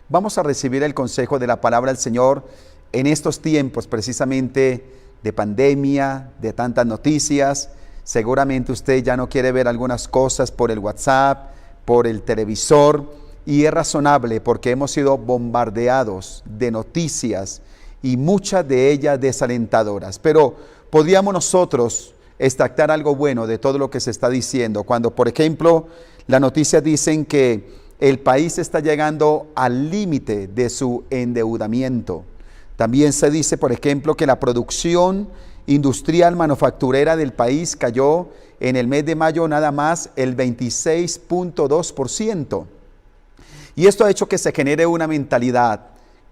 Vamos a recibir el consejo de la palabra del Señor en estos tiempos precisamente de pandemia, de tantas noticias. Seguramente usted ya no quiere ver algunas cosas por el WhatsApp, por el televisor, y es razonable porque hemos sido bombardeados de noticias y muchas de ellas desalentadoras. Pero podríamos nosotros extractar algo bueno de todo lo que se está diciendo. Cuando, por ejemplo, las noticias dicen que el país está llegando al límite de su endeudamiento. También se dice, por ejemplo, que la producción industrial manufacturera del país cayó en el mes de mayo nada más el 26.2%. Y esto ha hecho que se genere una mentalidad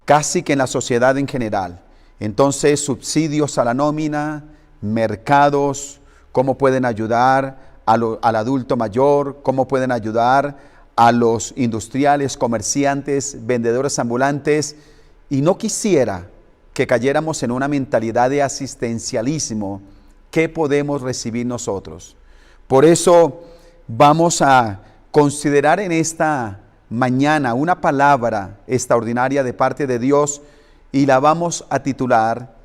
casi que en la sociedad en general. Entonces, subsidios a la nómina, mercados, cómo pueden ayudar al adulto mayor, cómo pueden ayudar a los industriales, comerciantes, vendedores ambulantes, y no quisiera que cayéramos en una mentalidad de asistencialismo. ¿Qué podemos recibir nosotros? Por eso vamos a considerar en esta mañana una palabra extraordinaria de parte de Dios y la vamos a titular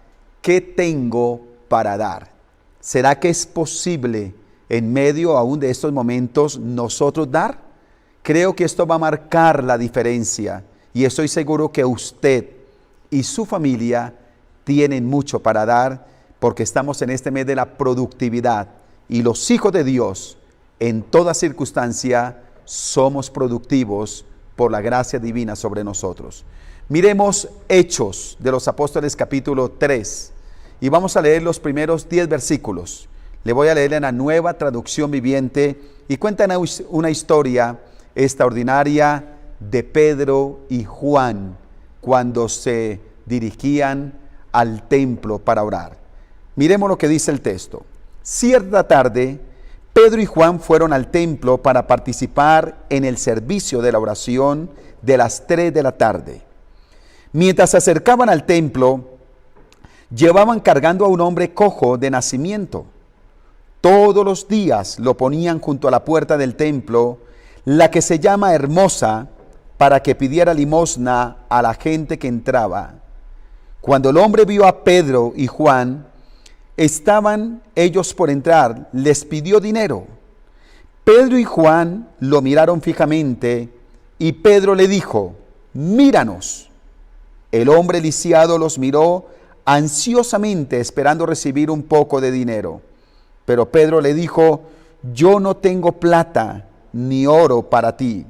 ¿Qué tengo para dar? ¿Será que es posible en medio aún de estos momentos nosotros dar? Creo que esto va a marcar la diferencia y estoy seguro que usted y su familia tienen mucho para dar porque estamos en este mes de la productividad y los hijos de Dios en toda circunstancia somos productivos por la gracia divina sobre nosotros. Miremos Hechos de los Apóstoles capítulo 3 y vamos a leer los primeros 10 versículos. Le voy a leer en la Nueva Traducción Viviente y cuentan una historia extraordinaria de Pedro y Juan cuando se dirigían al templo para orar. Miremos lo que dice el texto. Cierta tarde, Pedro y Juan fueron al templo para participar en el servicio de la oración de las 3 de la tarde. Mientras se acercaban al templo, llevaban cargando a un hombre cojo de nacimiento. Todos los días lo ponían junto a la puerta del templo, la que se llama Hermosa, para que pidiera limosna a la gente que entraba. Cuando el hombre vio a Pedro y Juan, estaban ellos por entrar, les pidió dinero. Pedro y Juan lo miraron fijamente y Pedro le dijo, míranos. El hombre lisiado los miró ansiosamente esperando recibir un poco de dinero. Pero Pedro le dijo, yo no tengo plata ni oro para ti,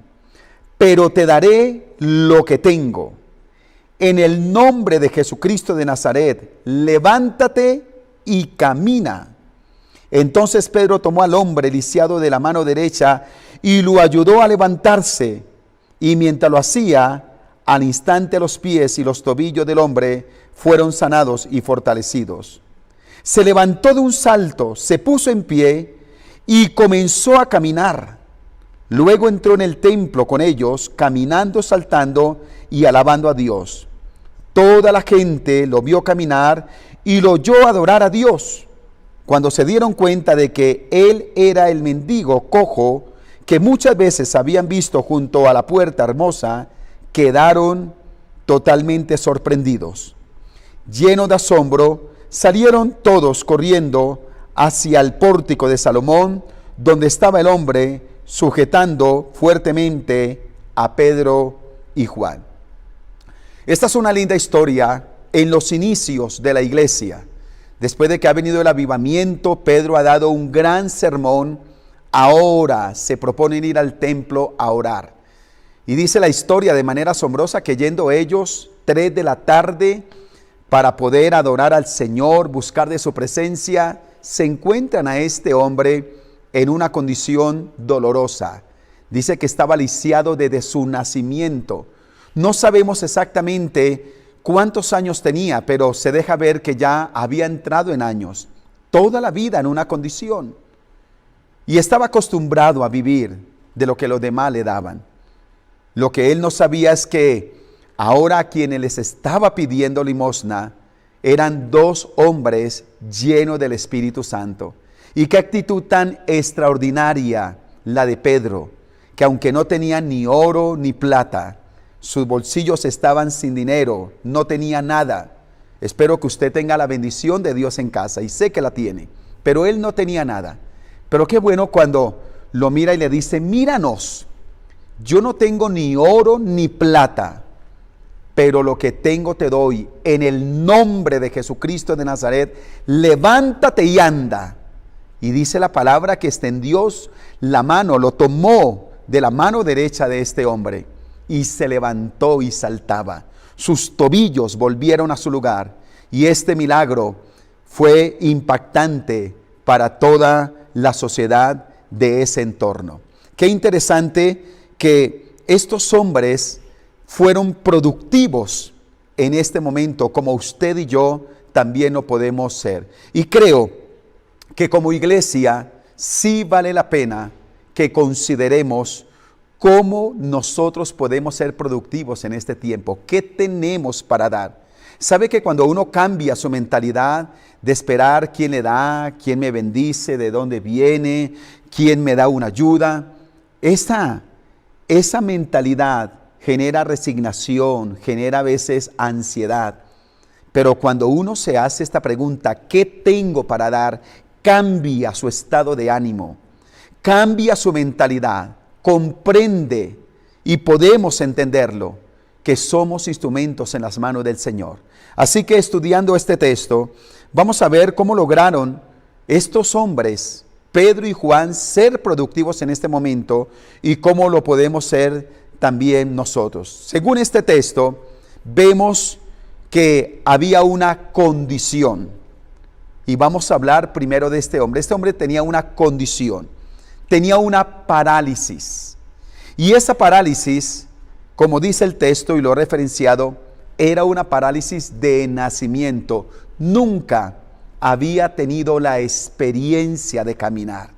pero te daré lo que tengo. En el nombre de Jesucristo de Nazaret, levántate y camina. Entonces Pedro tomó al hombre lisiado de la mano derecha y lo ayudó a levantarse. Y mientras lo hacía, al instante los pies y los tobillos del hombre fueron sanados y fortalecidos. Se levantó de un salto, se puso en pie y comenzó a caminar. Luego entró en el templo con ellos, caminando, saltando y alabando a Dios. Toda la gente lo vio caminar y lo oyó adorar a Dios. Cuando se dieron cuenta de que él era el mendigo cojo que muchas veces habían visto junto a la puerta hermosa, quedaron totalmente sorprendidos. Llenos de asombro, salieron todos corriendo hacia el pórtico de Salomón, donde estaba el hombre sujetando fuertemente a Pedro y Juan. Esta es una linda historia en los inicios de la iglesia. Después de que ha venido el avivamiento, Pedro ha dado un gran sermón. Ahora se proponen ir al templo a orar. Y dice la historia de manera asombrosa que yendo ellos 3 de la tarde para poder adorar al Señor, buscar de su presencia, se encuentran a este hombre en una condición dolorosa. Dice que estaba lisiado desde su nacimiento. No sabemos exactamente cuántos años tenía, pero se deja ver que ya había entrado en años. Toda la vida en una condición. Y estaba acostumbrado a vivir de lo que los demás le daban. Lo que él no sabía es que ahora a quienes les estaba pidiendo limosna eran 2 hombres llenos del Espíritu Santo. Y qué actitud tan extraordinaria la de Pedro, que aunque no tenía ni oro ni plata, sus bolsillos estaban sin dinero, no tenía nada. Espero que usted tenga la bendición de Dios en casa, y sé que la tiene, pero él no tenía nada. Pero qué bueno cuando lo mira y le dice: míranos, yo no tengo ni oro ni plata, pero lo que tengo te doy. En el nombre de Jesucristo de Nazaret, levántate y anda. Y dice la palabra que extendió la mano, lo tomó de la mano derecha de este hombre, y se levantó y saltaba. Sus tobillos volvieron a su lugar, y este milagro fue impactante para toda la sociedad de ese entorno. Qué interesante que estos hombres fueron productivos en este momento, como usted y yo también lo podemos ser. Y creo que como iglesia sí vale la pena que consideremos cómo nosotros podemos ser productivos en este tiempo. ¿Qué tenemos para dar? ¿Sabe que cuando uno cambia su mentalidad de esperar quién le da, quién me bendice, de dónde viene, quién me da una ayuda, esa mentalidad genera resignación, genera a veces ansiedad? Pero cuando uno se hace esta pregunta, ¿qué tengo para dar?, cambia su estado de ánimo, cambia su mentalidad, comprende, y podemos entenderlo, que somos instrumentos en las manos del Señor. Así que estudiando este texto, vamos a ver cómo lograron estos hombres, Pedro y Juan, ser productivos en este momento, y cómo lo podemos ser también nosotros. Según este texto, vemos que había una condición, y vamos a hablar primero de este hombre. Este hombre tenía una condición, tenía una parálisis, y esa parálisis, como dice el texto y lo he referenciado, era una parálisis de nacimiento. Nunca había tenido la experiencia de caminar.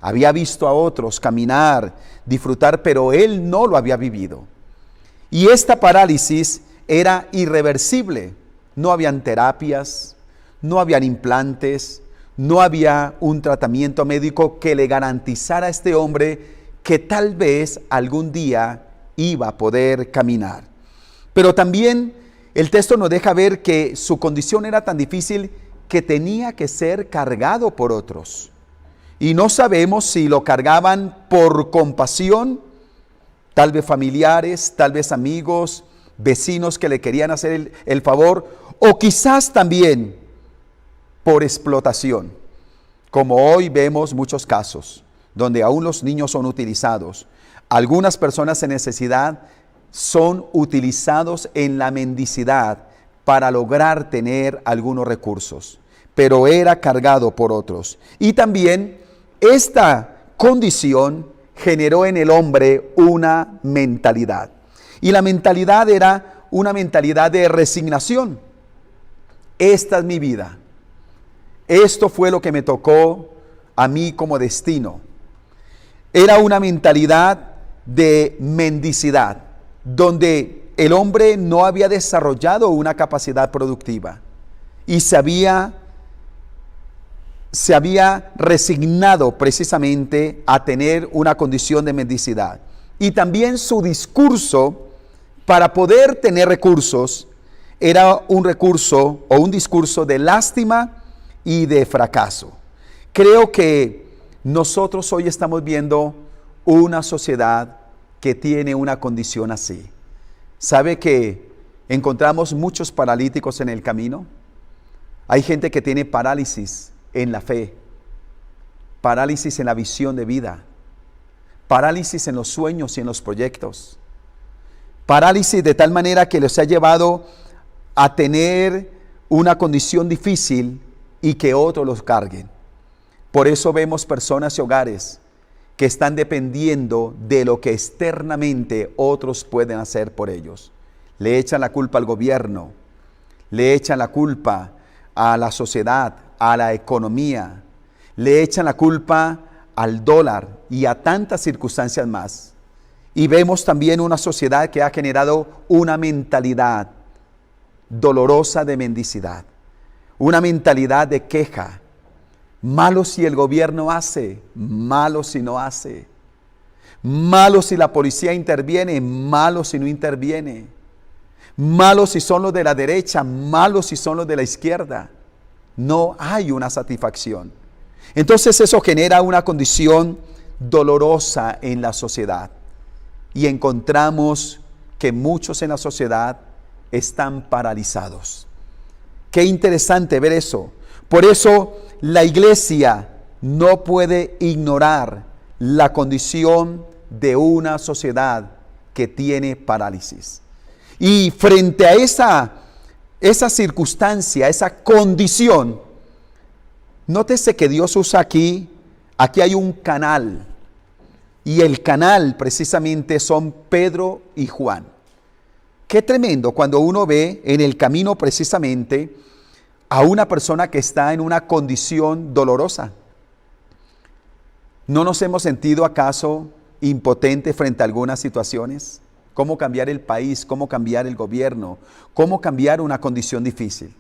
Había visto a otros caminar, disfrutar, pero él no lo había vivido. Y esta parálisis era irreversible. No habían terapias, no habían implantes, no había un tratamiento médico que le garantizara a este hombre que tal vez algún día iba a poder caminar. Pero también el texto nos deja ver que su condición era tan difícil que tenía que ser cargado por otros. Y no sabemos si lo cargaban por compasión, tal vez familiares, tal vez amigos, vecinos que le querían hacer el favor, o quizás también por explotación, como hoy vemos muchos casos donde aún los niños son utilizados. Algunas personas en necesidad son utilizados en la mendicidad para lograr tener algunos recursos, pero era cargado por otros. Y también esta condición generó en el hombre una mentalidad, y la mentalidad era una mentalidad de resignación. Esta es mi vida, esto fue lo que me tocó a mí como destino. Era una mentalidad de mendicidad, donde el hombre no había desarrollado una capacidad productiva y se había resignado precisamente a tener una condición de mendicidad. Y también su discurso para poder tener recursos era un recurso o un discurso de lástima y de fracaso. Creo que nosotros hoy estamos viendo una sociedad que tiene una condición así. ¿Sabe que encontramos muchos paralíticos en el camino? Hay gente que tiene parálisis en la fe, parálisis en la visión de vida, parálisis en los sueños y en los proyectos, parálisis de tal manera que los ha llevado a tener una condición difícil y que otros los carguen. Por eso vemos personas y hogares que están dependiendo de lo que externamente otros pueden hacer por ellos. Le echan la culpa al gobierno, le echan la culpa a la sociedad, a la economía, le echan la culpa al dólar y a tantas circunstancias más. Y vemos también una sociedad que ha generado una mentalidad dolorosa de mendicidad, una mentalidad de queja. Malo si el gobierno hace, malo si no hace. Malo si la policía interviene, malo si no interviene. Malo si son los de la derecha, malo si son los de la izquierda. No hay una satisfacción. Entonces eso genera una condición dolorosa en la sociedad. Y encontramos que muchos en la sociedad están paralizados. Qué interesante ver eso. Por eso la iglesia no puede ignorar la condición de una sociedad que tiene parálisis. Y frente a esa circunstancia, esa condición, nótese que Dios usa aquí hay un canal. Y el canal precisamente son Pedro y Juan. Qué tremendo cuando uno ve en el camino precisamente a una persona que está en una condición dolorosa. ¿No nos hemos sentido acaso impotentes frente a algunas situaciones? ¿Cómo cambiar el país? ¿Cómo cambiar el gobierno? ¿Cómo cambiar una condición difícil?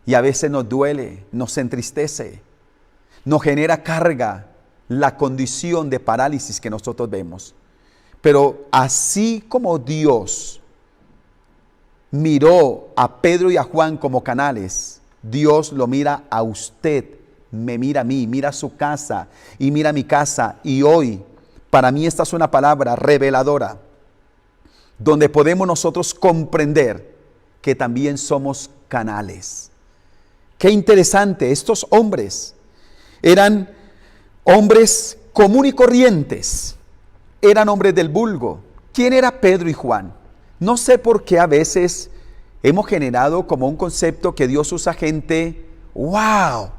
Y a veces nos duele, nos entristece, nos genera carga la condición de parálisis que nosotros vemos. Pero así como Dios miró a Pedro y a Juan como canales, Dios lo mira a usted, me mira a mí, mira su casa y mira mi casa. Y hoy, para mí esta es una palabra reveladora, donde podemos nosotros comprender que también somos canales. Qué interesante, estos hombres eran hombres común y corrientes, eran hombres del vulgo. ¿Quién era Pedro y Juan? No sé por qué a veces hemos generado como un concepto que Dios usa gente, wow,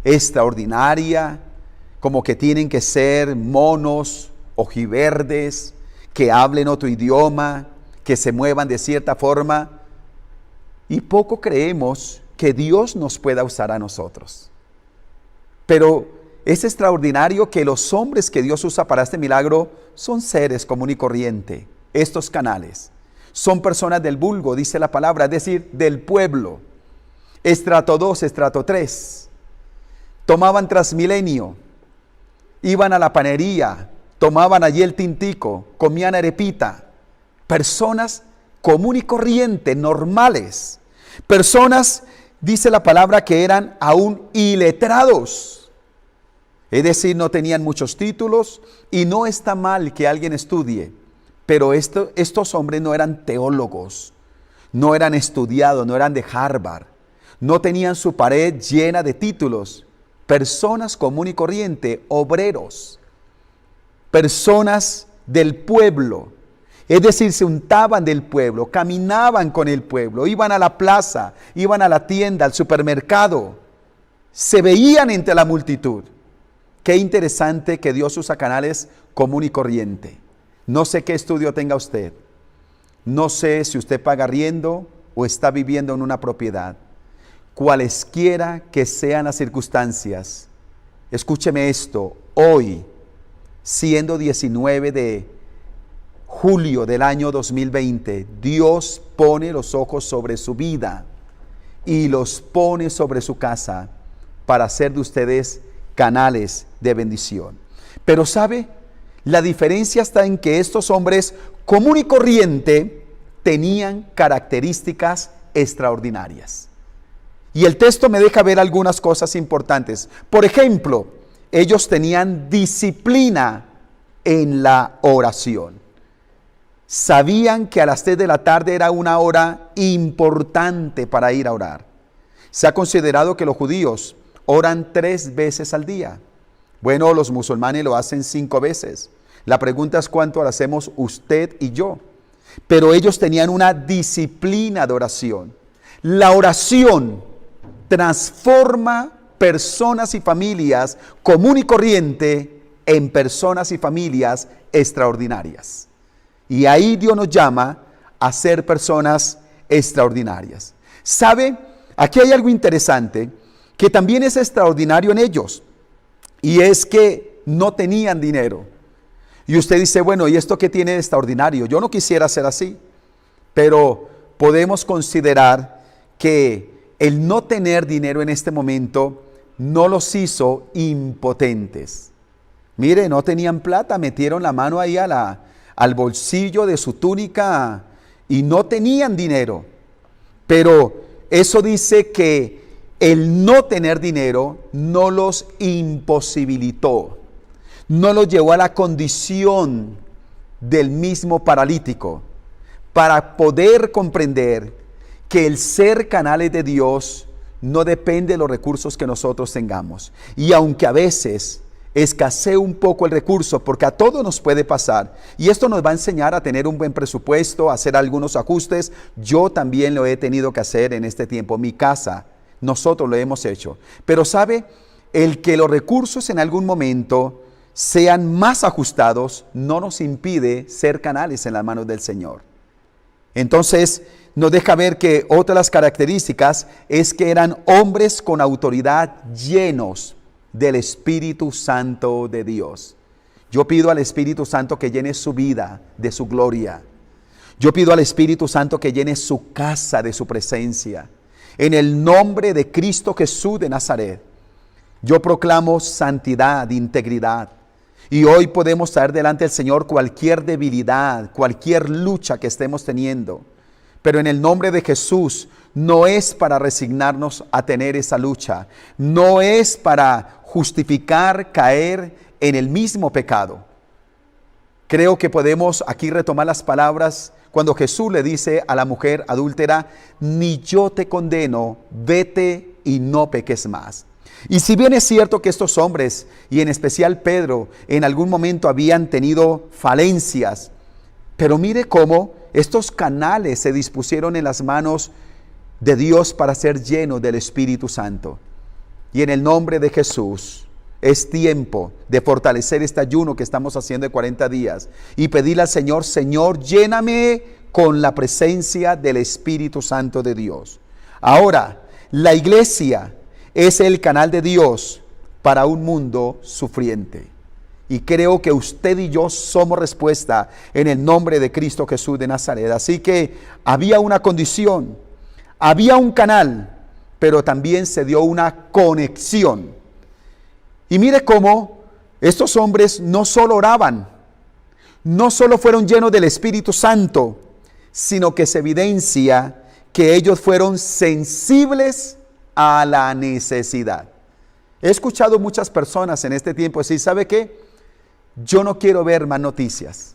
extraordinaria, como que tienen que ser monos, ojiverdes, que hablen otro idioma, que se muevan de cierta forma. Y poco creemos que Dios nos pueda usar a nosotros. Pero es extraordinario que los hombres que Dios usa para este milagro son seres común y corriente. Estos canales son personas del vulgo, dice la palabra, es decir, del pueblo. Estrato 2, estrato 3. Tomaban Transmilenio, iban a la panería, tomaban allí el tintico, comían arepita. Personas común y corriente, normales. Personas, dice la palabra, que eran aún iletrados. Es decir, no tenían muchos títulos, y no está mal que alguien estudie, pero estos hombres no eran teólogos, no eran estudiados, no eran de Harvard, no tenían su pared llena de títulos. Personas común y corriente, obreros, personas del pueblo, es decir, se untaban del pueblo, caminaban con el pueblo, iban a la plaza, iban a la tienda, al supermercado, se veían entre la multitud. Qué interesante que Dios usa canales común y corriente. No sé qué estudio tenga usted. No sé si usted paga arriendo o está viviendo en una propiedad. Cualesquiera que sean las circunstancias, escúcheme esto, hoy, siendo 19 de julio del año 2020, Dios pone los ojos sobre su vida y los pone sobre su casa para hacer de ustedes canales de bendición. Pero ¿sabe? La diferencia está en que estos hombres común y corriente tenían características extraordinarias. Y el texto me deja ver algunas cosas importantes. Por ejemplo, ellos tenían disciplina en la oración. Sabían que a las 3 de la tarde era una hora importante para ir a orar. Se ha considerado que los judíos oran 3 veces al día. Bueno, los musulmanes lo hacen 5 veces. La pregunta es cuánto lo hacemos usted y yo. Pero ellos tenían una disciplina de oración. La oración transforma personas y familias común y corriente en personas y familias extraordinarias. Y ahí Dios nos llama a ser personas extraordinarias. ¿Sabe? Aquí hay algo interesante que también es extraordinario en ellos, y es que no tenían dinero. Y usted dice, bueno, ¿y esto qué tiene de extraordinario? Yo no quisiera ser así, pero podemos considerar que el no tener dinero en este momento no los hizo impotentes. Mire, no tenían plata, metieron la mano ahí al bolsillo de su túnica y no tenían dinero. Pero eso dice que el no tener dinero no los imposibilitó, no los llevó a la condición del mismo paralítico, para poder comprender que el ser canales de Dios no depende de los recursos que nosotros tengamos. Y aunque a veces escasee un poco el recurso, porque a todos nos puede pasar, y esto nos va a enseñar a tener un buen presupuesto, a hacer algunos ajustes. Yo también lo he tenido que hacer en este tiempo. Mi casa, nosotros lo hemos hecho. Pero ¿sabe? El que los recursos en algún momento sean más ajustados no nos impide ser canales en las manos del Señor. Entonces nos deja ver que otra de las características es que eran hombres con autoridad, llenos del Espíritu Santo de Dios. Yo pido al Espíritu Santo que llene su vida de su gloria. Yo pido al Espíritu Santo que llene su casa de su presencia. En el nombre de Cristo Jesús de Nazaret, yo proclamo santidad, integridad. Y hoy podemos traer delante del Señor cualquier debilidad, cualquier lucha que estemos teniendo. Pero en el nombre de Jesús no es para resignarnos a tener esa lucha. No es para justificar caer en el mismo pecado. Creo que podemos aquí retomar las palabras cuando Jesús le dice a la mujer adúltera: ni yo te condeno, vete y no peques más. Y si bien es cierto que estos hombres, y en especial Pedro, en algún momento habían tenido falencias, pero mire cómo estos canales se dispusieron en las manos de Dios para ser llenos del Espíritu Santo. Y en el nombre de Jesús es tiempo de fortalecer este ayuno que estamos haciendo de 40 días y pedirle al Señor: Señor, lléname con la presencia del Espíritu Santo de Dios. Ahora, la iglesia es el canal de Dios para un mundo sufriente. Y creo que usted y yo somos respuesta en el nombre de Cristo Jesús de Nazaret. Así que había una condición, había un canal, pero también se dio una conexión. Y mire cómo estos hombres no solo oraban, no solo fueron llenos del Espíritu Santo, sino que se evidencia que ellos fueron sensibles a la necesidad. He escuchado muchas personas en este tiempo decir: ¿sabe qué? Yo no quiero ver más noticias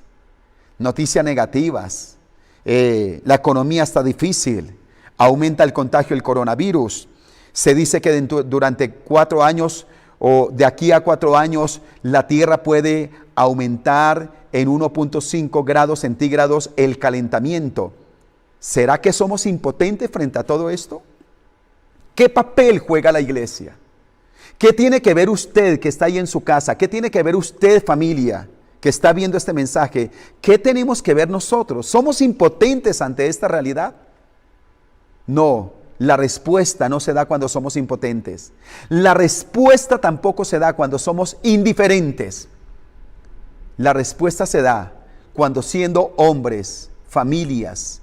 negativas. La economía está difícil, aumenta el contagio del coronavirus. Se dice que durante 4 años o de aquí a 4 años la tierra puede aumentar en 1.5 grados centígrados el calentamiento. ¿Será que somos impotentes frente a todo esto? ¿Qué papel juega la iglesia? ¿Qué tiene que ver usted que está ahí en su casa? ¿Qué tiene que ver usted, familia, que está viendo este mensaje? ¿Qué tenemos que ver nosotros? ¿Somos impotentes ante esta realidad? No, la respuesta no se da cuando somos impotentes. La respuesta tampoco se da cuando somos indiferentes. La respuesta se da cuando, siendo hombres, familias,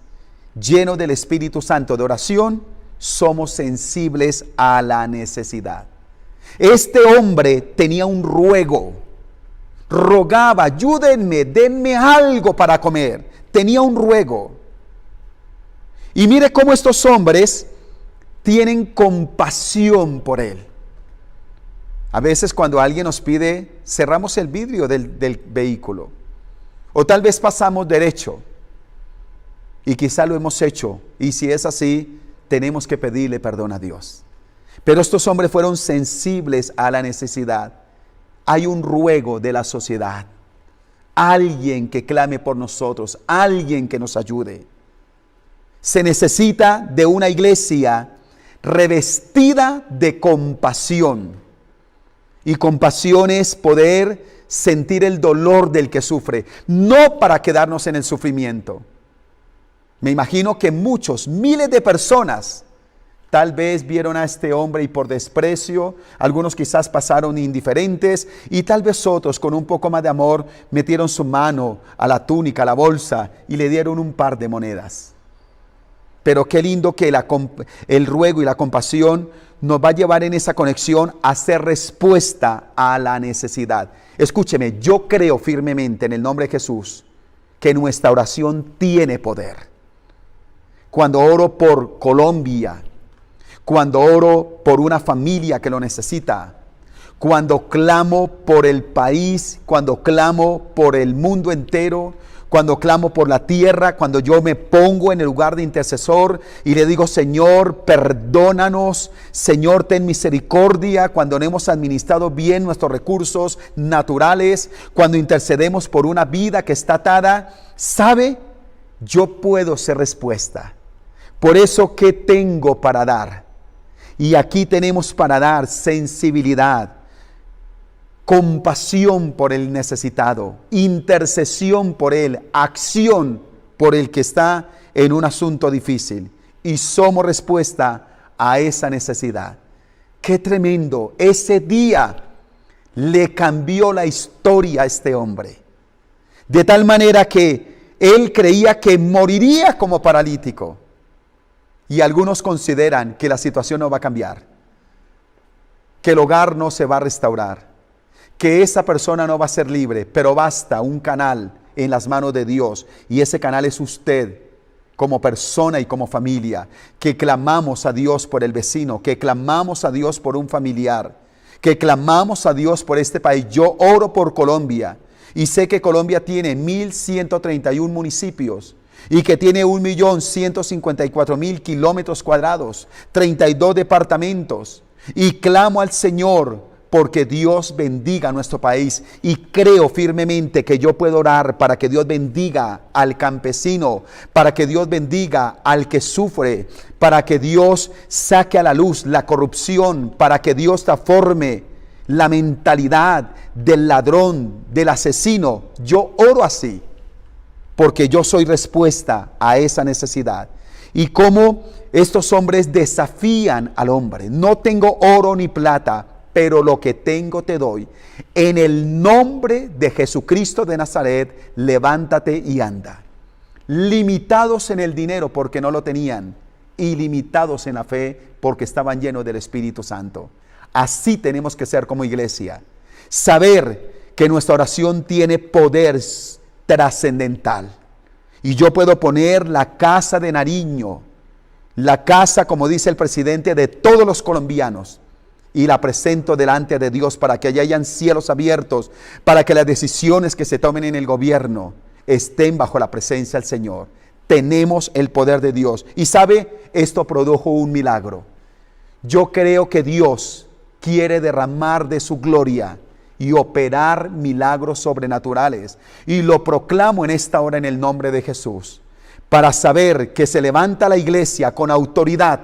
llenos del Espíritu Santo de oración, somos sensibles a la necesidad. Este hombre tenía un ruego, rogaba: ayúdenme, denme algo para comer. Tenía un ruego. Y mire cómo estos hombres tienen compasión por él. A veces cuando alguien nos pide, cerramos el vidrio del vehículo, o tal vez pasamos derecho, y quizá lo hemos hecho, y si es así, tenemos que pedirle perdón a Dios. Pero estos hombres fueron sensibles a la necesidad. Hay un ruego de la sociedad, alguien que clame por nosotros, alguien que nos ayude. Se necesita de una iglesia revestida de compasión. Y compasión es poder sentir el dolor del que sufre, no para quedarnos en el sufrimiento. Me imagino que muchos, miles de personas, tal vez vieron a este hombre y por desprecio, algunos quizás pasaron indiferentes, y tal vez otros con un poco más de amor metieron su mano a la túnica, a la bolsa, y le dieron un par de monedas. Pero qué lindo que el ruego y la compasión nos va a llevar en esa conexión a hacer respuesta a la necesidad. Escúcheme, yo creo firmemente en el nombre de Jesús que nuestra oración tiene poder. Cuando oro por Colombia, cuando oro por una familia que lo necesita, cuando clamo por el país, cuando clamo por el mundo entero, cuando clamo por la tierra, cuando yo me pongo en el lugar de intercesor y le digo, Señor, perdónanos, Señor, ten misericordia, cuando no hemos administrado bien nuestros recursos naturales, cuando intercedemos por una vida que está atada, ¿sabe? Yo puedo ser respuesta. Por eso, ¿qué tengo para dar? Y aquí tenemos para dar sensibilidad, compasión por el necesitado, intercesión por él, acción por el que está en un asunto difícil. Y somos respuesta a esa necesidad. ¡Qué tremendo! Ese día le cambió la historia a este hombre. De tal manera que él creía que moriría como paralítico. Y algunos consideran que la situación no va a cambiar, que el hogar no se va a restaurar, que esa persona no va a ser libre, pero basta un canal en las manos de Dios, y ese canal es usted como persona y como familia, que clamamos a Dios por el vecino, que clamamos a Dios por un familiar, que clamamos a Dios por este país. Yo oro por Colombia y sé que Colombia tiene 1,131 municipios y que tiene 1,154,000 kilómetros cuadrados, 32 departamentos, y clamo al Señor porque Dios bendiga a nuestro país, y creo firmemente que yo puedo orar para que Dios bendiga al campesino, para que Dios bendiga al que sufre, para que Dios saque a la luz la corrupción, para que Dios transforme la mentalidad del ladrón, del asesino. Yo oro así, porque yo soy respuesta a esa necesidad. Y cómo estos hombres desafían al hombre. No tengo oro ni plata, pero lo que tengo te doy. En el nombre de Jesucristo de Nazaret, levántate y anda. Limitados en el dinero porque no lo tenían, y limitados en la fe porque estaban llenos del Espíritu Santo. Así tenemos que ser como iglesia. Saber que nuestra oración tiene poder trascendental. Y yo puedo poner la casa de Nariño, la casa, como dice el presidente, de todos los colombianos, y la presento delante de Dios para que allá hayan cielos abiertos, para que las decisiones que se tomen en el gobierno estén bajo la presencia del Señor. Tenemos el poder de Dios. Y sabe, esto produjo un milagro. Yo creo que Dios quiere derramar de su gloria y operar milagros sobrenaturales. Y lo proclamo en esta hora en el nombre de Jesús, para saber que se levanta la iglesia con autoridad,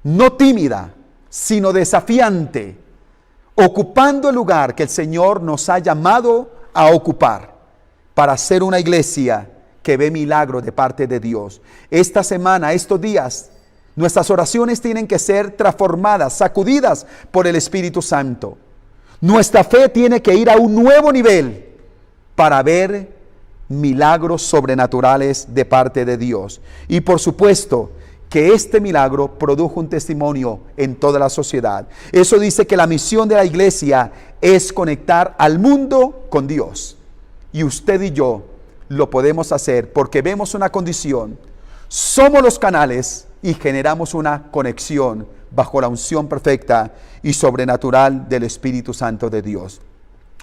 no tímida, sino desafiante, ocupando el lugar que el Señor nos ha llamado a ocupar, para ser una iglesia que ve milagros de parte de Dios. Esta semana, estos días, nuestras oraciones tienen que ser transformadas, sacudidas por el Espíritu Santo. Nuestra fe tiene que ir a un nuevo nivel para ver milagros sobrenaturales de parte de Dios. Y por supuesto que este milagro produjo un testimonio en toda la sociedad. Eso dice que la misión de la iglesia es conectar al mundo con Dios. Y usted y yo lo podemos hacer porque vemos una condición, somos los canales y generamos una conexión bajo la unción perfecta y sobrenatural del Espíritu Santo de Dios.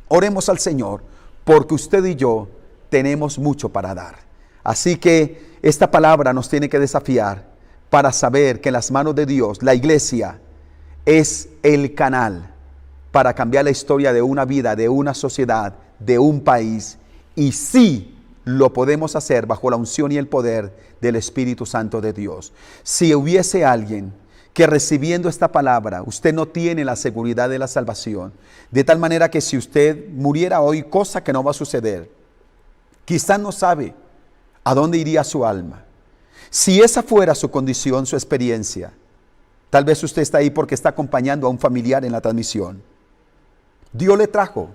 Oremos al Señor, porque usted y yo tenemos mucho para dar. Así que esta palabra nos tiene que desafiar para saber que en las manos de Dios la iglesia es el canal para cambiar la historia de una vida, de una sociedad, de un país. Y sí, lo podemos hacer bajo la unción y el poder del Espíritu Santo de Dios. Si hubiese alguien que recibiendo esta palabra, usted no tiene la seguridad de la salvación, de tal manera que si usted muriera hoy, cosa que no va a suceder, quizás no sabe a dónde iría su alma. Si esa fuera su condición, su experiencia, tal vez usted está ahí porque está acompañando a un familiar en la transmisión. Dios le trajo.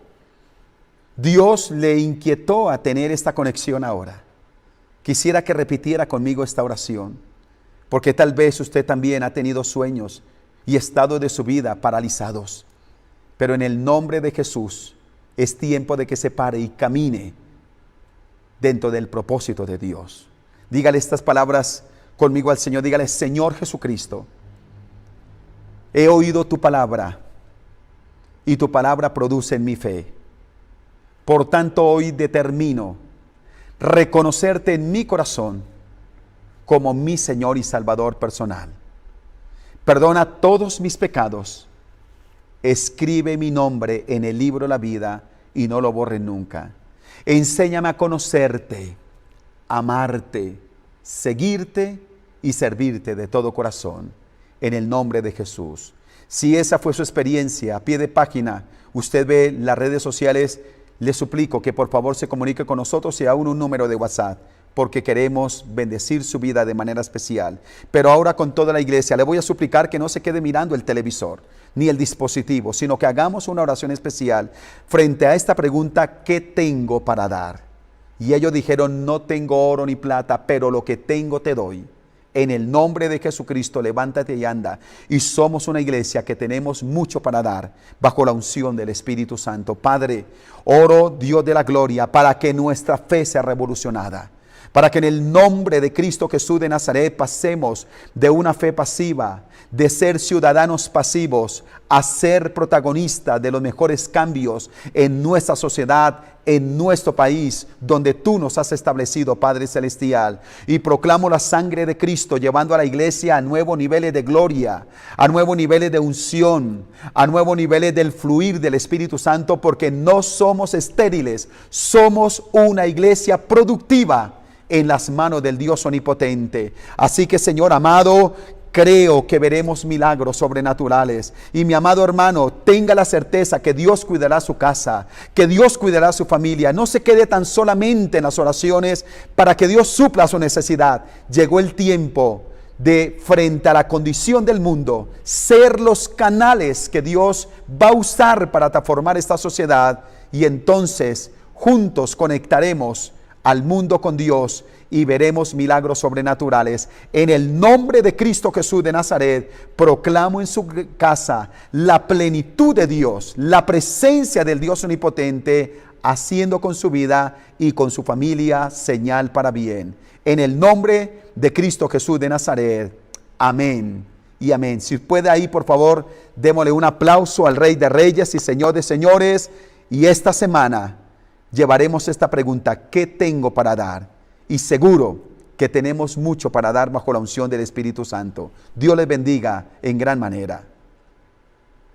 Dios le inquietó a tener esta conexión ahora. Quisiera que repitiera conmigo esta oración, porque tal vez usted también ha tenido sueños y estados de su vida paralizados. Pero en el nombre de Jesús es tiempo de que se pare y camine dentro del propósito de Dios. Dígale estas palabras conmigo al Señor. Dígale: Señor Jesucristo, he oído tu palabra y tu palabra produce en mi fe. Por tanto, hoy determino reconocerte en mi corazón como mi Señor y Salvador personal. Perdona todos mis pecados. Escribe mi nombre en el libro de la vida y no lo borres nunca. Enséñame a conocerte, amarte, seguirte y servirte de todo corazón, en el nombre de Jesús. Si esa fue su experiencia, a pie de página, usted ve las redes sociales, le suplico que por favor se comunique con nosotros y aún un número de WhatsApp, porque queremos bendecir su vida de manera especial. Pero ahora con toda la iglesia le voy a suplicar que no se quede mirando el televisor ni el dispositivo, sino que hagamos una oración especial frente a esta pregunta: ¿qué tengo para dar? Y ellos dijeron: no tengo oro ni plata, pero lo que tengo te doy. En el nombre de Jesucristo, levántate y anda. Y somos una iglesia que tenemos mucho para dar bajo la unción del Espíritu Santo. Padre, oro, Dios de la gloria, para que nuestra fe sea revolucionada. Para que en el nombre de Cristo Jesús de Nazaret pasemos de una fe pasiva, de ser ciudadanos pasivos, a ser protagonistas de los mejores cambios en nuestra sociedad, en nuestro país, donde tú nos has establecido, Padre Celestial. Y proclamo la sangre de Cristo llevando a la iglesia a nuevos niveles de gloria, a nuevos niveles de unción, a nuevos niveles del fluir del Espíritu Santo, porque no somos estériles, somos una iglesia productiva en las manos del Dios omnipotente. Así que, Señor amado, creo que veremos milagros sobrenaturales. Y mi amado hermano, tenga la certeza que Dios cuidará su casa, que Dios cuidará su familia. No se quede tan solamente en las oraciones para que Dios supla su necesidad. Llegó el tiempo de, frente a la condición del mundo, ser los canales que Dios va a usar para transformar esta sociedad. Y entonces juntos conectaremos al mundo con Dios y veremos milagros sobrenaturales. En el nombre de Cristo Jesús de Nazaret, proclamo en su casa la plenitud de Dios, la presencia del Dios omnipotente, haciendo con su vida y con su familia señal para bien. En el nombre de Cristo Jesús de Nazaret. Amén y amén. Si puede ahí, por favor, démosle un aplauso al Rey de Reyes y Señor de Señores. Y esta semana llevaremos esta pregunta: ¿qué tengo para dar? Y seguro que tenemos mucho para dar bajo la unción del Espíritu Santo. Dios les bendiga en gran manera.